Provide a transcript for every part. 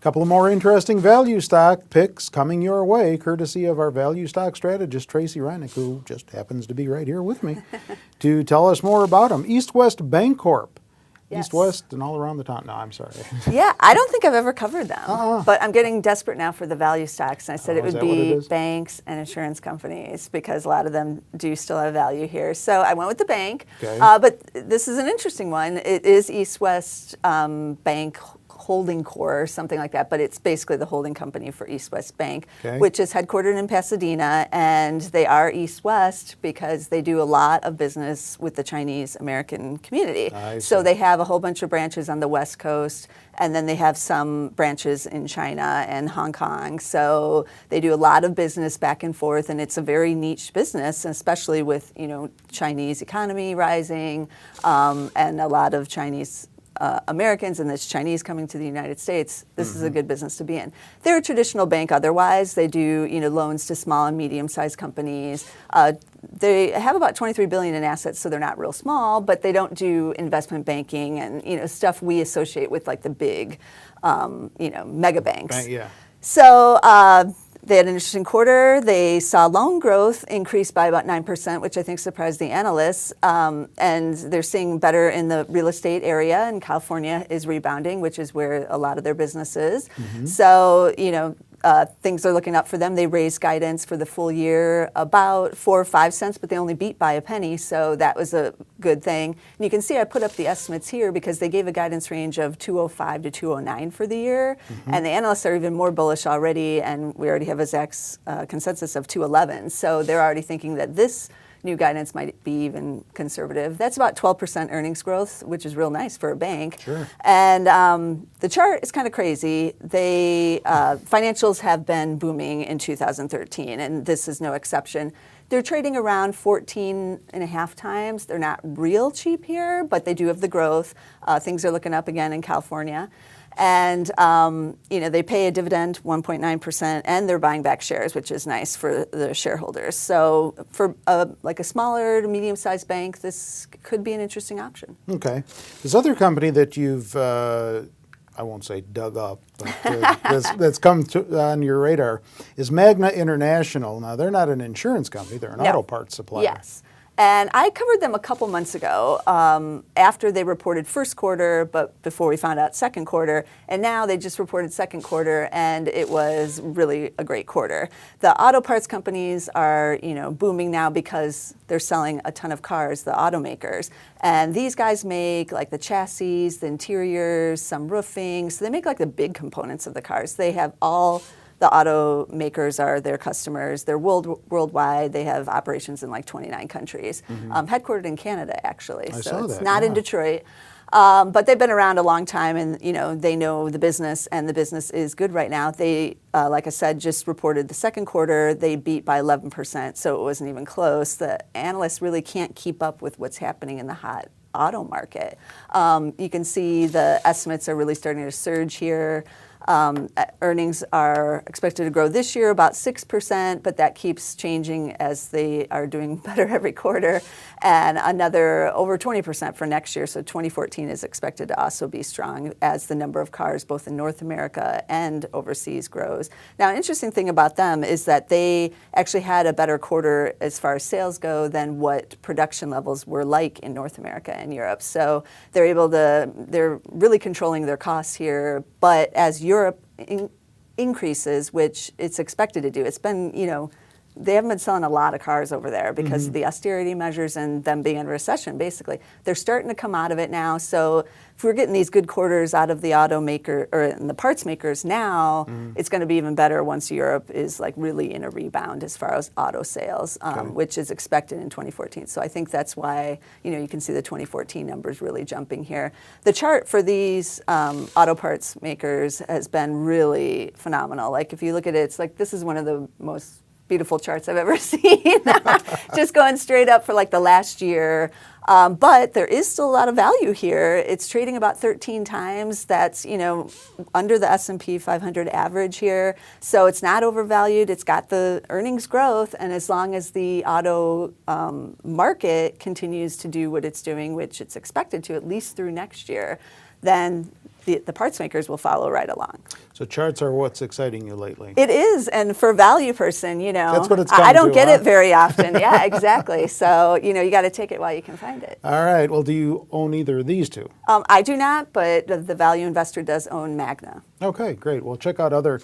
Couple of more interesting value stock picks coming your way, courtesy of our value stock strategist, Tracey Ryniec, who just happens to be right here with me, to tell us more about them. East West Bancorp. Yes. East West and all around the town. No, I'm sorry. Yeah, I don't think I've ever covered them, but I'm getting desperate now for the value stocks. And I said it would be banks and insurance companies because a lot of them do still have value here. So I went with the bank, Okay. But this is an interesting one. It is East West Bank Holding Corp, something like that, but it's basically the holding company for East West Bank, Okay. which is headquartered in Pasadena, and they are East West because they do a lot of business with the Chinese American community. So they have a whole bunch of branches on the West Coast, and then they have some branches in China and Hong Kong. So they do a lot of business back and forth, and it's a very niche business, especially with Chinese economy rising, and a lot of Chinese Americans and this Chinese coming to the United States. This is a good business to be in. They're a traditional bank otherwise. They do loans to small and medium-sized companies. They have about $23 billion in assets, so they're not real small, but they don't do investment banking and stuff we associate with like the big mega banks. Yeah. So they had an interesting quarter. They saw loan growth increase by about 9%, which I think surprised the analysts. And they're seeing better in the real estate area, and California is rebounding, which is where a lot of their business is. So, things are looking up for them. They raised guidance for the full year about 4 or 5 cents, but they only beat by a penny, so that was a good thing. And you can see I put up the estimates here because they gave a guidance range of 205 to 209 for the year, and the analysts are even more bullish already, and we already have a Zacks consensus of 211, so they're already thinking that this new guidance might be even conservative. That's about 12% earnings growth, which is real nice for a bank. Sure. And the chart is kind of crazy. They financials have been booming in 2013, and this is no exception. They're trading around 14.5 times. They're not real cheap here, but they do have the growth. Things are looking up again in California. And, they pay a dividend, 1.9%, and they're buying back shares, which is nice for the shareholders. So for like a smaller to medium-sized bank, this could be an interesting option. Okay. This other company that you've, I won't say dug up, but that's come on your radar is Magna International. Now, they're not an insurance company. They're an auto parts supplier. Yes. And I covered them a couple months ago after they reported first quarter, but before we found out second quarter. And now they just reported second quarter, and it was really a great quarter. The auto parts companies are, booming now because they're selling a ton of cars, the automakers. And these guys make like the chassis, the interiors, some roofing. So they make like the big components of the cars. They have all the automakers are their customers. They're worldwide. They have operations in like 29 countries, headquartered in Canada, actually. So it's not in Detroit. But they've been around a long time, and they know the business, and the business is good right now. They, like I said, just reported the second quarter. They beat by 11%, so it wasn't even close. The analysts really can't keep up with what's happening in the hot auto market. You can see the estimates are really starting to surge here. Earnings are expected to grow this year about 6%, but that keeps changing as they are doing better every quarter, and another over 20% for next year. So 2014 is expected to also be strong as the number of cars both in North America and overseas grows. Now, an interesting thing about them is that they actually had a better quarter as far as sales go than what production levels were like in North America and Europe. So they're really controlling their costs here, but as Europe increases, which it's expected to do. It's been, they haven't been selling a lot of cars over there because of the austerity measures and them being in recession, basically. They're starting to come out of it now. So if we're getting these good quarters out of the automaker or the parts makers now, it's going to be even better once Europe is like really in a rebound as far as auto sales, which is expected in 2014. So I think that's why, you can see the 2014 numbers really jumping here. The chart for these auto parts makers has been really phenomenal. Like if you look at it, it's like this is one of the most beautiful charts I've ever seen. Just going straight up for like the last year. But there is still a lot of value here. It's trading about 13 times. That's, under the S&P 500 average here. So it's not overvalued. It's got the earnings growth. And as long as the auto market continues to do what it's doing, which it's expected to at least through next year, then the parts makers will follow right along. So charts are what's exciting you lately. It is, and for a value person, That's what it's come I don't to, get huh? it very often. Yeah, exactly. So, you got to take it while you can find it. All right. Well, do you own either of these two? I do not, but the value investor does own Magna. Okay, great. Well, check out other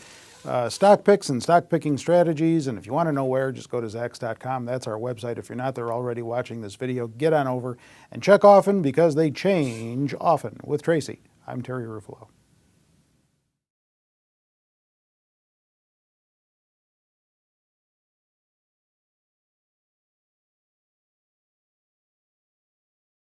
stock picks and stock picking strategies. And if you want to know where, just go to Zacks.com. That's our website. If you're not there already watching this video, get on over and check often because they change often. With Tracey, I'm Terry Ruffalo.